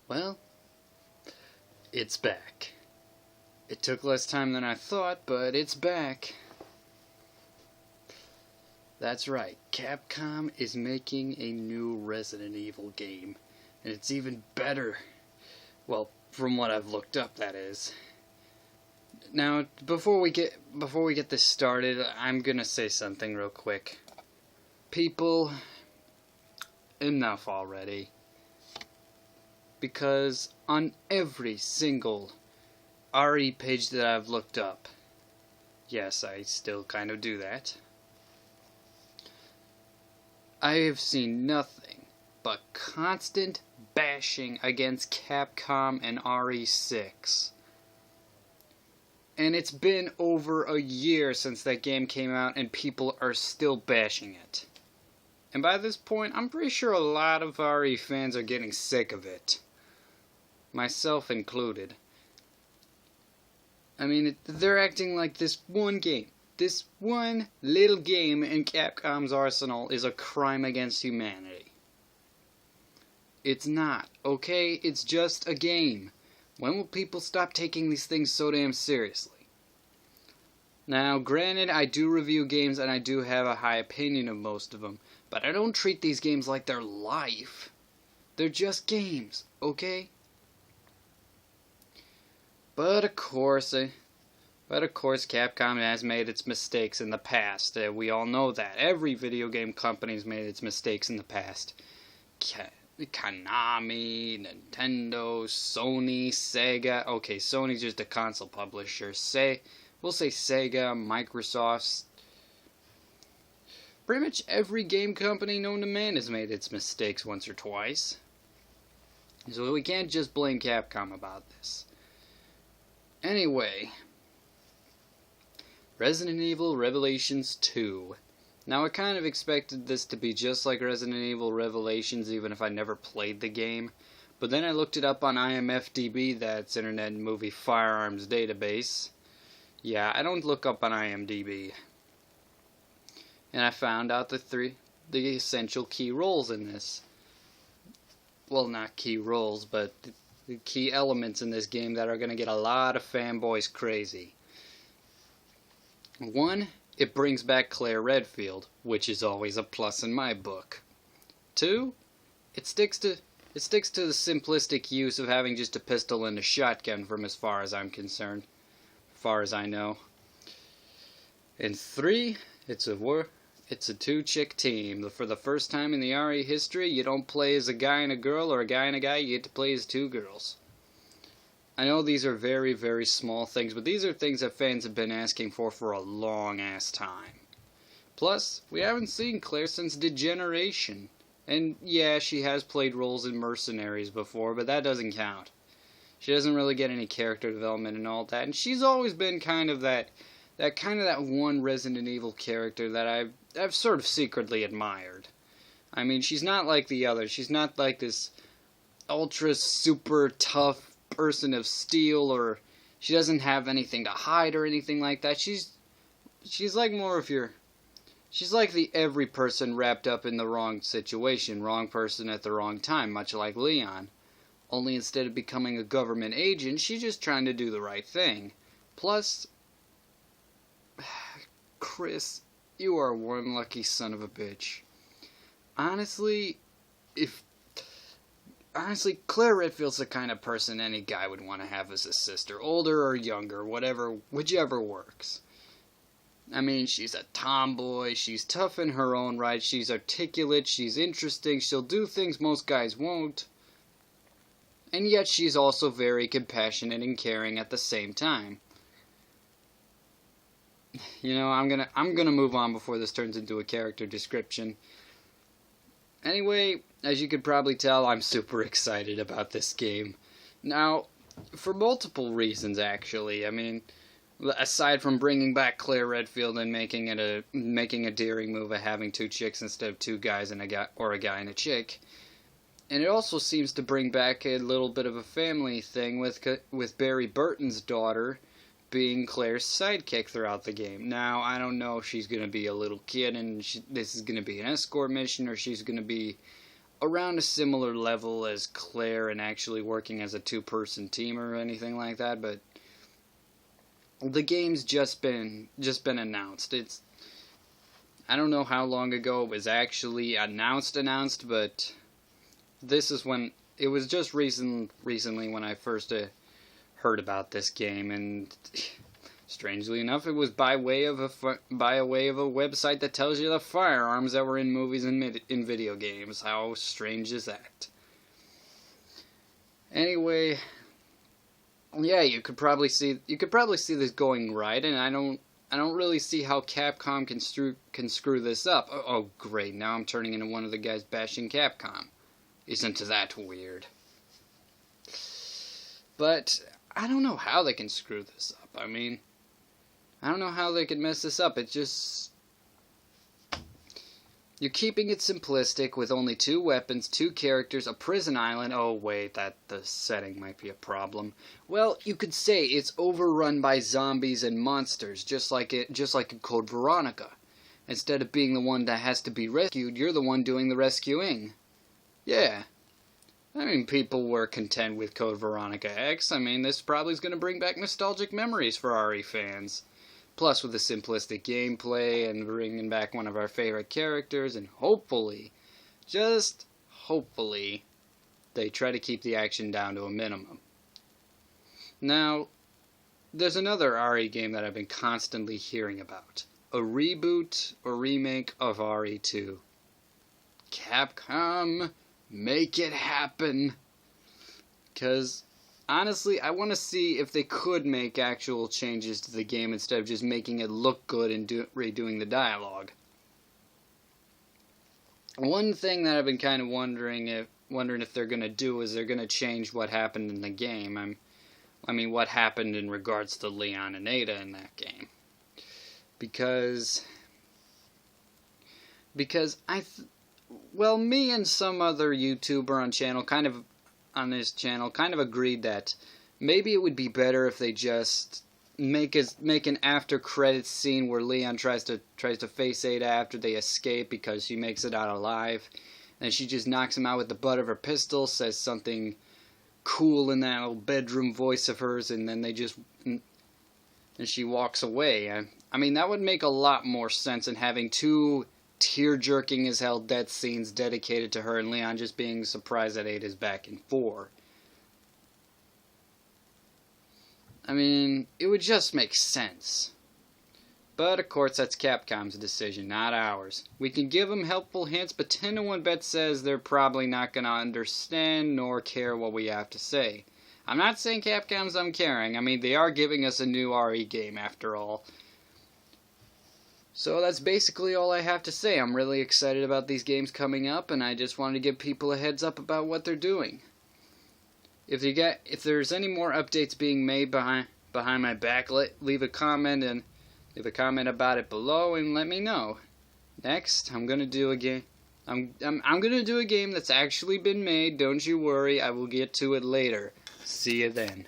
Well, it's back. It took less time than I thought, but it's back. That's right, Capcom is making a new Resident Evil game, and it's even better. Well, from what I've looked up, that is. Now, before we get this started, I'm gonna say something real quick. People, enough already. Because on every single RE page that I've looked up, yes, I still kind of do that, I have seen nothing but constant bashing against Capcom and RE6. And it's been over a year since that game came out and people are still bashing it. And by this point, I'm pretty sure a lot of RE fans are getting sick of it. Myself included. I mean, they're acting like this one game, this one little game in Capcom's arsenal is a crime against humanity. It's not, okay? It's just a game. When will people stop taking these things so damn seriously? Now, granted, I do review games and I do have a high opinion of most of them, but I don't treat these games like they're life. They're just games, okay? But of course, Capcom has made its mistakes in the past. We all know that. Every video game company's made its mistakes in the past. Konami, Nintendo, Sony, Sega. Okay, Sony's just a console publisher. We'll say Sega, Microsoft. Pretty much every game company known to man has made its mistakes once or twice. So we can't just blame Capcom about this. Anyway, Resident Evil Revelations 2. Now, I kind of expected this to be just like Resident Evil Revelations, even if I never played the game. But then I looked it up on IMFDB, that's Internet Movie Firearms Database. Yeah, I don't look up on IMDb. And I found out the essential key roles in this. Well, not key roles, but the key elements in this game that are going to get a lot of fanboys crazy. 1, it brings back Claire Redfield, which is always a plus in my book. 2, it sticks to the simplistic use of having just a pistol and a shotgun from as far as I'm concerned, as far as I know. And 3, it's a two-chick team. For the first time in the RE history, you don't play as a guy and a girl or a guy and a guy, you get to play as 2 girls. I know these are very, very small things, but these are things that fans have been asking for a long-ass time. Plus, we haven't seen Claire since Degeneration. And yeah, she has played roles in Mercenaries before, but that doesn't count. She doesn't really get any character development and all that, and she's always been kind of that one Resident Evil character that I've sort of secretly admired. I mean, she's not like the others. She's not like this ultra super tough person of steel, or she doesn't have anything to hide or anything like that. She's like more of she's like the every person wrapped up in the wrong situation, wrong person at the wrong time, much like Leon. Only instead of becoming a government agent, she's just trying to do the right thing. Plus, Chris, you are one lucky son of a bitch. Honestly, Claire Redfield's the kind of person any guy would want to have as a sister, older or younger, whichever works. I mean, she's a tomboy, she's tough in her own right, she's articulate, she's interesting, she'll do things most guys won't. And yet she's also very compassionate and caring at the same time. You know, I'm gonna move on before this turns into a character description. Anyway, as you could probably tell, I'm super excited about this game. Now, for multiple reasons, actually. I mean, aside from bringing back Claire Redfield and making a daring move of having 2 chicks instead of 2 guys and a guy and a chick, and it also seems to bring back a little bit of a family thing with Barry Burton's daughter being Claire's sidekick throughout the game. Now, I don't know if she's going to be a little kid and this is going to be an escort mission, or she's going to be around a similar level as Claire and actually working as a two-person team or anything like that, but the game's just been announced. I don't know how long ago it was actually announced, but this is when it was just recently when I first heard about this game, and strangely enough, it was by way of a website that tells you the firearms that were in movies and in video games. How strange is that? Anyway, yeah, you could probably see this going right, and I don't really see how Capcom can screw this up. Oh, great! Now I'm turning into one of the guys bashing Capcom. Isn't that weird? But I don't know how they can screw this up. I mean, I don't know how they could mess this up. It just... You're keeping it simplistic with only 2 weapons, 2 characters, a prison island. Oh, wait, the setting might be a problem. Well, you could say it's overrun by zombies and monsters, just like in Code Veronica. Instead of being the one that has to be rescued, you're the one doing the rescuing. Yeah. I mean, people were content with Code Veronica X. I mean, this probably is going to bring back nostalgic memories for RE fans. Plus, with the simplistic gameplay and bringing back one of our favorite characters, and hopefully, just hopefully, they try to keep the action down to a minimum. Now, there's another RE game that I've been constantly hearing about. A reboot or remake of RE2. Capcom, make it happen. Because honestly, I want to see if they could make actual changes to the game instead of just making it look good and redoing the dialogue. One thing that I've been kind of wondering if they're going to do is they're going to change what happened in the game. I mean, what happened in regards to Leon and Ada in that game. Because well, me and some other YouTuber on this channel kind of agreed that maybe it would be better if they just make an after credits scene where Leon tries to face Ada after they escape because she makes it out alive, and she just knocks him out with the butt of her pistol, says something cool in that little bedroom voice of hers, and then and she walks away. I mean, that would make a lot more sense than having 2 tear-jerking as hell death scenes dedicated to her and Leon just being surprised that Ada's back in 4. I mean, it would just make sense. But, of course, that's Capcom's decision, not ours. We can give them helpful hints, but 10 to 1 bet says they're probably not going to understand nor care what we have to say. I'm not saying Capcom's uncaring. I mean, they are giving us a new RE game, after all. So that's basically all I have to say. I'm really excited about these games coming up, and I just wanted to give people a heads up about what they're doing. If there's any more updates being made behind my back, leave a comment about it below and let me know. Next, I'm gonna do a game. I'm gonna do a game that's actually been made. Don't you worry. I will get to it later. See you then.